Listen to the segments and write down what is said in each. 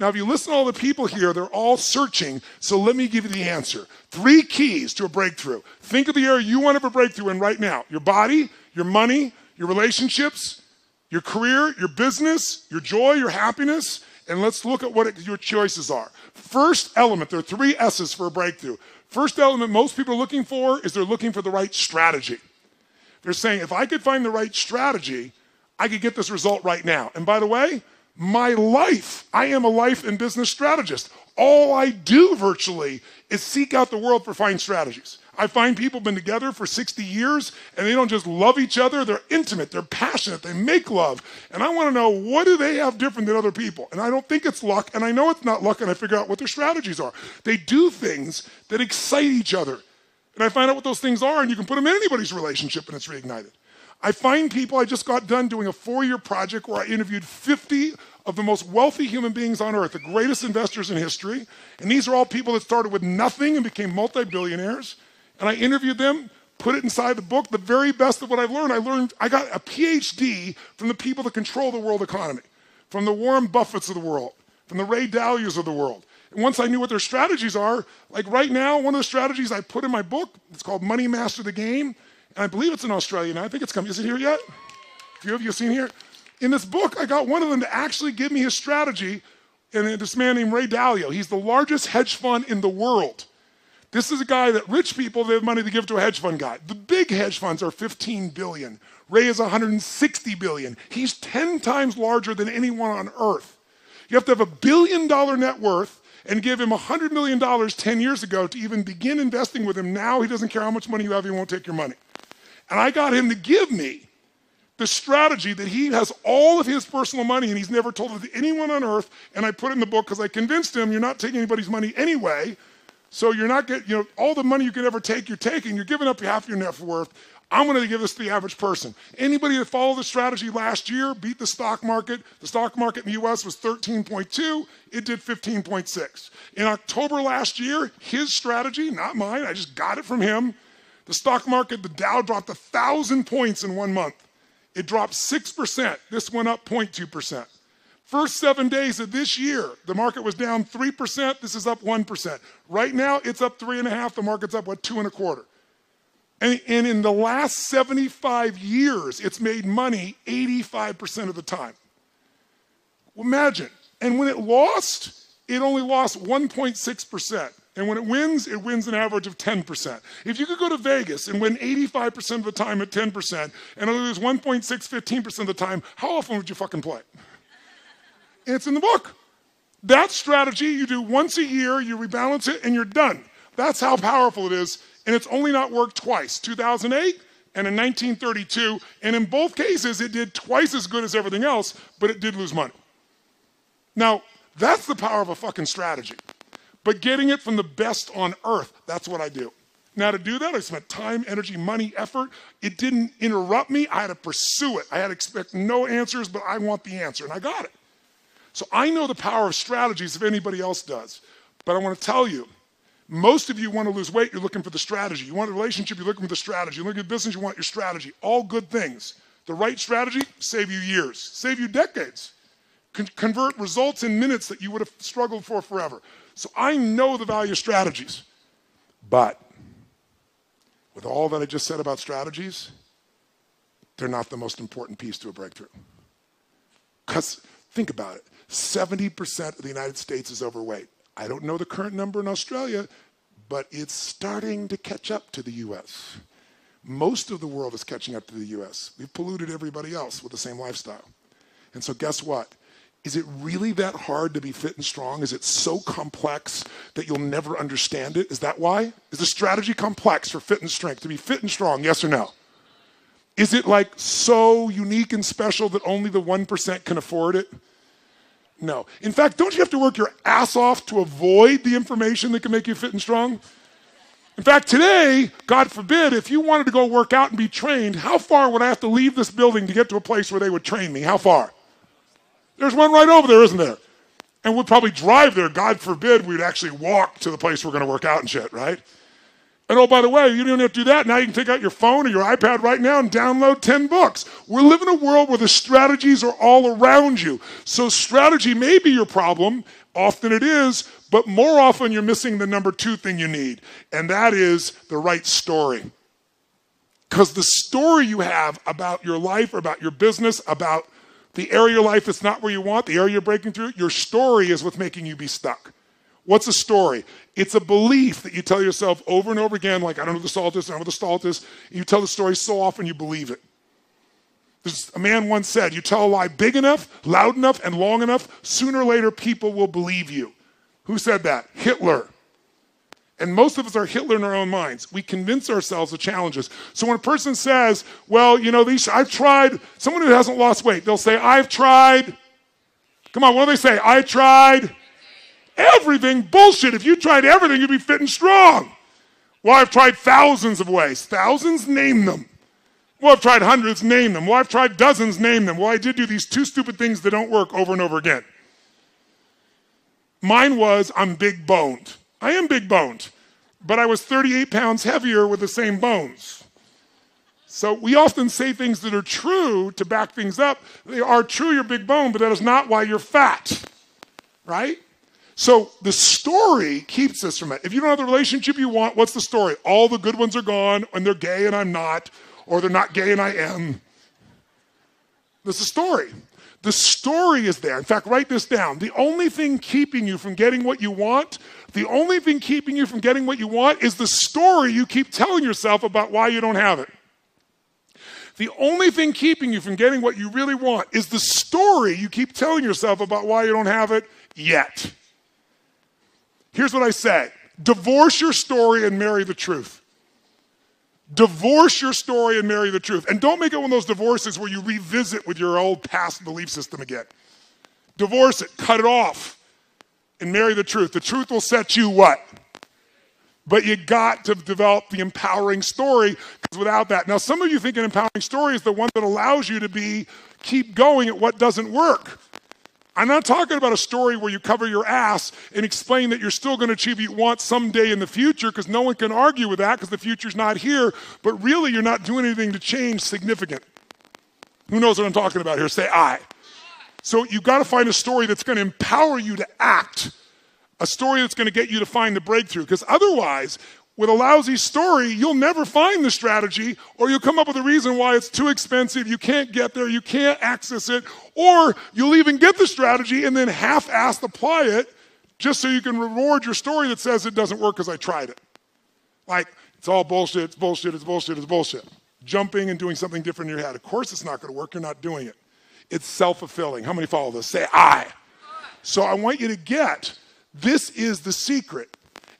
Now, if you listen to all the people here, they're all searching, so let me give you the answer. 3 keys to a breakthrough. Think of the area you want to have a breakthrough in right now. Your body, your money, your relationships, your career, your business, your joy, your happiness, and let's look at what your choices are. First element, there are 3 S's for a breakthrough. First element most people are looking for is they're looking for the right strategy. They're saying, if I could find the right strategy, I could get this result right now. And by the way, my life, I am a life and business strategist. All I do virtually is seek out the world for fine strategies. I find people have been together for 60 years and they don't just love each other, they're intimate, they're passionate, they make love. And I want to know, what do they have different than other people? And I don't think it's luck, and I know it's not luck, and I figure out what their strategies are. They do things that excite each other. And I find out what those things are, and you can put them in anybody's relationship and it's reignited. I find people, I just got done doing a 4-year project where I interviewed 50 of the most wealthy human beings on earth, the greatest investors in history. And these are all people that started with nothing and became multi-billionaires. And I interviewed them, put it inside the book, the very best of what I've learned. I got a PhD from the people that control the world economy, from the Warren Buffetts of the world, from the Ray Dalias of the world. And once I knew what their strategies are, like right now, one of the strategies I put in my book, it's called Money Master the Game. And I believe it's in Australia now. I think it's coming. Is it here yet? A few of you have seen here? In this book, I got one of them to actually give me his strategy. And this man named Ray Dalio, he's the largest hedge fund in the world. This is a guy that rich people, they have money to give to a hedge fund guy. The big hedge funds are 15 billion. Ray is 160 billion. He's 10 times larger than anyone on earth. You have to have $1 billion net worth and give him $100 million 10 years ago to even begin investing with him. Now he doesn't care how much money you have, he won't take your money. And I got him to give me the strategy that he has all of his personal money and he's never told it to anyone on earth. And I put it in the book because I convinced him you're not taking anybody's money anyway. So you're not getting, all the money you could ever take, you're taking. You're giving up half your net worth. I'm going to give this to the average person. Anybody that followed the strategy last year beat the stock market. The stock market in the US was 13.2. It did 15.6. In October last year, his strategy, not mine, I just got it from him. The stock market, the Dow dropped 1,000 points in 1 month. It dropped 6%. This went up 0.2%. First 7 days of this year, the market was down 3%. This is up 1%. Right now, it's up 3.5%. The market's up, 2.25%. And in the last 75 years, it's made money 85% of the time. Well, imagine. And when it lost, it only lost 1.6%. And when it wins an average of 10%. If you could go to Vegas and win 85% of the time at 10% and lose 15% of the time, how often would you fucking play? And it's in the book. That strategy you do once a year, you rebalance it, and you're done. That's how powerful it is. And it's only not worked twice, 2008 and in 1932. And in both cases, it did twice as good as everything else, but it did lose money. Now, that's the power of a fucking strategy. But getting it from the best on earth, that's what I do. Now, to do that, I spent time, energy, money, effort. It didn't interrupt me. I had to pursue it. I had to expect no answers, but I want the answer, and I got it. So I know the power of strategies if anybody else does. But I want to tell you, most of you want to lose weight, you're looking for the strategy. You want a relationship, you're looking for the strategy. You look at business, you want your strategy. All good things. The right strategy, save you years, save you decades. Convert results in minutes that you would have struggled for forever. So I know the value of strategies. But with all that I just said about strategies, they're not the most important piece to a breakthrough. Because think about it. 70% of the United States is overweight. I don't know the current number in Australia, but it's starting to catch up to the US. Most of the world is catching up to the US. We've polluted everybody else with the same lifestyle. And so guess what? Is it really that hard to be fit and strong? Is it so complex that you'll never understand it? Is that why? Is the strategy complex for fit and strength, to be fit and strong, yes or no? Is it like so unique and special that only the 1% can afford it? No. In fact, don't you have to work your ass off to avoid the information that can make you fit and strong? In fact, today, God forbid, if you wanted to go work out and be trained, how far would I have to leave this building to get to a place where they would train me? How far? There's one right over there, isn't there? And we'd probably drive there. God forbid we'd actually walk to the place we're going to work out and shit, right? And oh, by the way, you don't have to do that. Now you can take out your phone or your iPad right now and download 10 books. We live in a world where the strategies are all around you. So strategy may be your problem. Often it is, but more often you're missing the number 2 thing you need, and that is the right story. Because the story you have about your life, or about your business, about the area of your life that's not where you want, the area you're breaking through, your story is what's making you be stuck. What's a story? It's a belief that you tell yourself over and over again, like, I don't know what the salt is, I don't know what the salt is. You tell the story so often you believe it. A man once said, you tell a lie big enough, loud enough, and long enough, sooner or later people will believe you. Who said that? Hitler. And most of us are Hitler in our own minds. We convince ourselves of challenges. So when a person says, well, you know, I've tried, someone who hasn't lost weight, they'll say, I've tried. Come on, what do they say? I tried everything. Bullshit. If you tried everything, you'd be fit and strong. Well, I've tried thousands of ways. Thousands? Name them. Well, I've tried hundreds. Name them. Well, I've tried dozens. Name them. Well, I did do these 2 stupid things that don't work over and over again. Mine was, I'm big boned. I am big boned, but I was 38 pounds heavier with the same bones. So we often say things that are true to back things up. They are true, you're big boned, but that is not why you're fat, right? So the story keeps us from it. If you don't have the relationship you want, what's the story? All the good ones are gone, and they're gay and I'm not, or they're not gay and I am. That's the story. The story is there. In fact, write this down. The only thing keeping you from getting what you want, the only thing keeping you from getting what you want is the story you keep telling yourself about why you don't have it. The only thing keeping you from getting what you really want is the story you keep telling yourself about why you don't have it yet. Here's what I say. Divorce your story and marry the truth. Divorce your story and marry the truth. And don't make it one of those divorces where you revisit with your old past belief system again. Divorce it, cut it off, and marry the truth. The truth will set you what? But you got to develop the empowering story, because without that, now some of you think an empowering story is the one that allows you to keep going at what doesn't work. I'm not talking about a story where you cover your ass and explain that you're still going to achieve what you want someday in the future, because no one can argue with that because the future's not here, but really you're not doing anything to change significant. Who knows what I'm talking about here? Say I. So you've got to find a story that's going to empower you to act, a story that's going to get you to find the breakthrough, because otherwise, with a lousy story, you'll never find the strategy, or you'll come up with a reason why it's too expensive, you can't get there, you can't access it, or you'll even get the strategy and then half-assed apply it just so you can reward your story that says it doesn't work because I tried it. Like, it's all bullshit, it's bullshit, it's bullshit, it's bullshit. Jumping and doing something different in your head. Of course it's not going to work, you're not doing it. It's self-fulfilling. How many follow this? Say I. So I want you to get, this is the secret.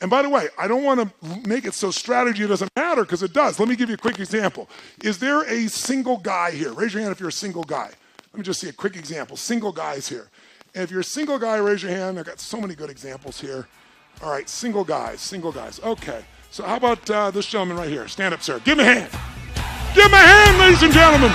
And by the way, I don't want to make it so strategy doesn't matter, because it does. Let me give you a quick example. Is there a single guy here? Raise your hand if you're a single guy. Let me just see a quick example. Single guys here. And if you're a single guy, raise your hand. I've got so many good examples here. All right, single guys, single guys. Okay, so how about this gentleman right here? Stand up, sir. Give him a hand. Give him a hand, ladies and gentlemen.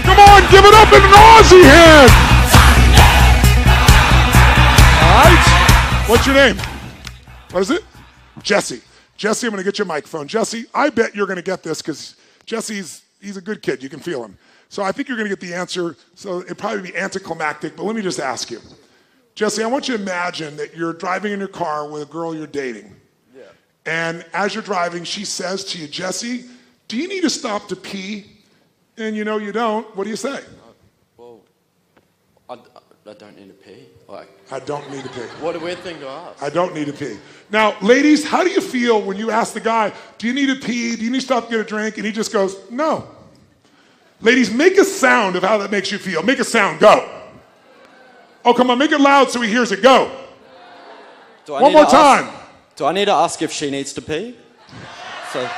Come on, give it up in an Aussie hand. All right. What's your name? What is it? Jesse. Jesse, I'm going to get your microphone. Jesse, I bet you're going to get this, because Jesse's he's a good kid. You can feel him. So I think you're going to get the answer. So it'd probably be anticlimactic, but let me just ask you. Jesse, I want you to imagine that you're driving in your car with a girl you're dating. Yeah. And as you're driving, she says to you, Jesse, do you need to stop to pee? And you know you don't. What do you say? Well, I don't need to pee. I don't need to pee. What a weird thing to ask. I don't need to pee. Now, ladies, how do you feel when you ask the guy, do you need to pee? Do you need to stop to get a drink? And he just goes, no. Ladies, make a sound of how that makes you feel. Make a sound. Go. Oh, come on. Make it loud so he hears it. Go. One more time. Do I need to ask if she needs to pee? So.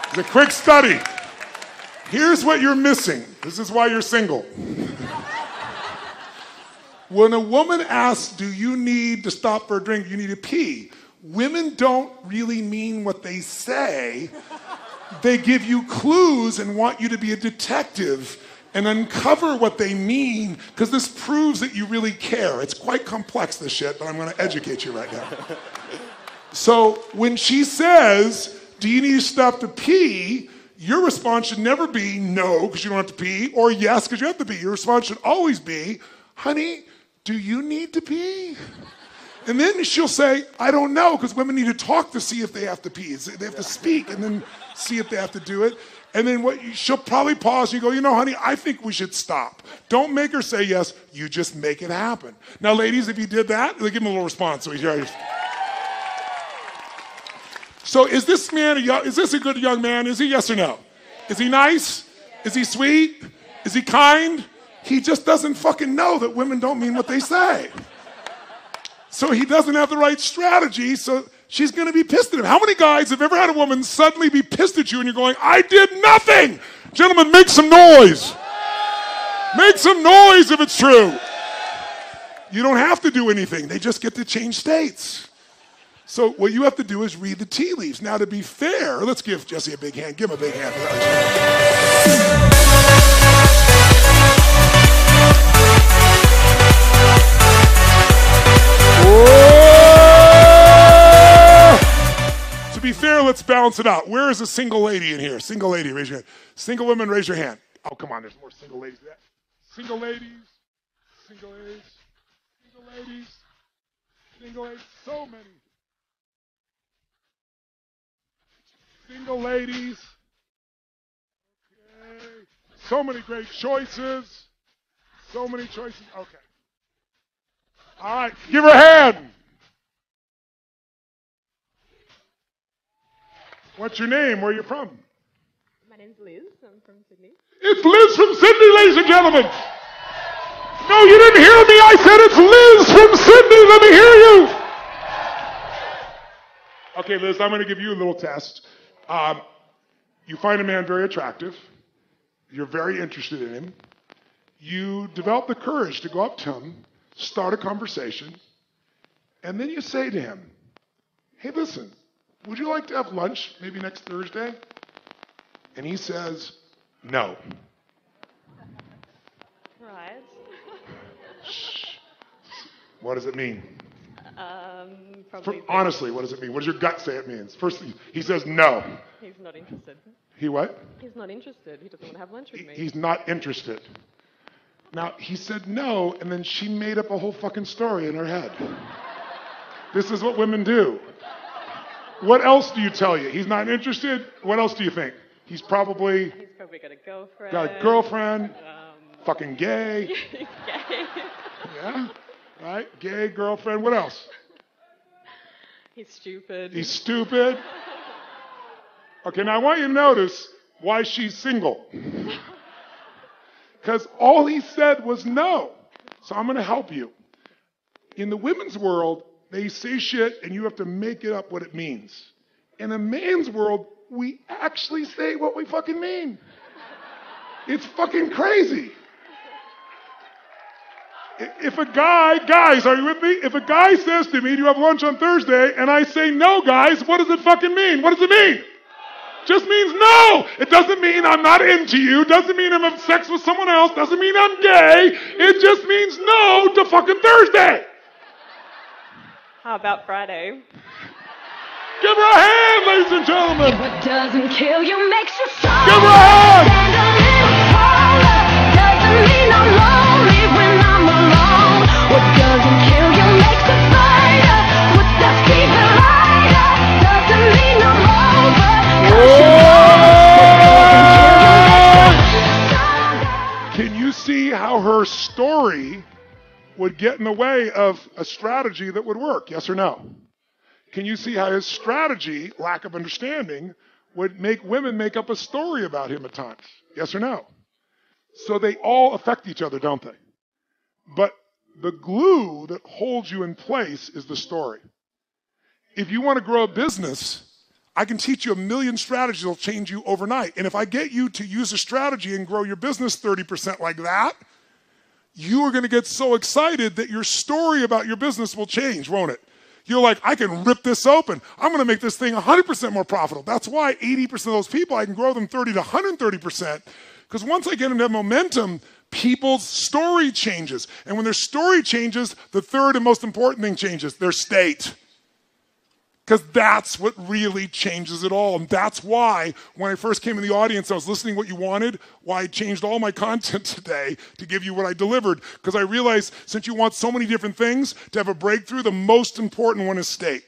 It's a quick study. Here's what you're missing. This is why you're single. When a woman asks, do you need to stop for a drink? You need to pee. Women don't really mean what they say. They give you clues and want you to be a detective and uncover what they mean, because this proves that you really care. It's quite complex, this shit, but I'm going to educate you right now. So when she says, do you need to stop to pee? Your response should never be no, because you don't have to pee, or yes, because you have to pee. Your response should always be, honey, do you need to pee? And then she'll say, I don't know, because women need to talk to see if they have to pee. They have to speak and then see if they have to do it. And then she'll probably pause and you go, you know, honey, I think we should stop. Don't make her say yes, you just make it happen. Now, ladies, if you did that, give him a little response. So is this man is this a good young man? Is he, yes or no? Is he nice? Is he sweet? Is he kind? He just doesn't fucking know that women don't mean what they say. So he doesn't have the right strategy, so she's going to be pissed at him. How many guys have ever had a woman suddenly be pissed at you and you're going, I did nothing? Gentlemen, make some noise. Make some noise if it's true. You don't have to do anything. They just get to change states. So what you have to do is read the tea leaves. Now, to be fair, let's give Jesse a big hand. Give him a big hand. To be fair, let's balance it out. Where is a single lady in here? Single lady, raise your hand. Single women, raise your hand. Oh, come on, there's more single ladies than that. Single ladies, single ladies, single ladies, single ladies, so many. Single ladies. Okay. So many great choices. So many choices. Okay. All right, give her a hand. What's your name? Where are you from? My name's Liz. I'm from Sydney. It's Liz from Sydney, ladies and gentlemen. No, you didn't hear me. I said it's Liz from Sydney. Let me hear you. Okay, Liz, I'm going to give you a little test. You find a man very attractive. You're very interested in him. You develop the courage to go up to him, start a conversation, and then you say to him, hey, listen, would you like to have lunch maybe next Thursday? And he says, no. Right. What does it mean? Probably. Honestly, what does it mean? What does your gut say it means? First, he says no. He's not interested. He what? He's not interested. He doesn't want to have lunch with me. He's not interested. Now, he said no, and then she made up a whole fucking story in her head. This is what women do. What else do you tell you? He's not interested? What else do you think? He's probably got a girlfriend. Got a girlfriend. Fucking gay. He's gay. Yeah, right? Gay, girlfriend. What else? He's stupid. He's stupid. Okay, now I want you to notice why she's single. Because all he said was no. So I'm going to help you. In the women's world, they say shit and you have to make it up what it means. In a man's world, we actually say what we fucking mean. It's fucking crazy. If a guy, guys, are you with me? If a guy says to me, do you have lunch on Thursday? And I say, no, guys, what does it fucking mean? What does it mean? Just means no. It doesn't mean I'm not into you. Doesn't mean I'm having sex with someone else. Doesn't mean I'm gay. It just means no to fucking Thursday. How about Friday? Give her a hand, ladies and gentlemen. What doesn't kill you makes you stronger. Give her a hand. Stand a little taller. Doesn't mean I'm lonely when I'm alone. What doesn't kill you makes you fighter. What does keep it lighter? Doesn't mean I'm over. Can you see how her story would get in the way of a strategy that would work? Yes or no? Can you see how his strategy, lack of understanding, would make women make up a story about him at times? Yes or no? So they all affect each other, don't they? But the glue that holds you in place is the story. If you want to grow a business, I can teach you a million strategies that will change you overnight. And if I get you to use a strategy and grow your business 30% like that, you are going to get so excited that your story about your business will change, won't it? You're like, I can rip this open. I'm going to make this thing 100% more profitable. That's why 80% of those people, I can grow them 30 to 130%, Because once I get into that momentum, people's story changes. And when their story changes, the third and most important thing changes, their state. Because that's what really changes it all. And that's why when I first came in the audience, I was listening to what you wanted, why I changed all my content today to give you what I delivered. Because I realized since you want so many different things to have a breakthrough, the most important one is state.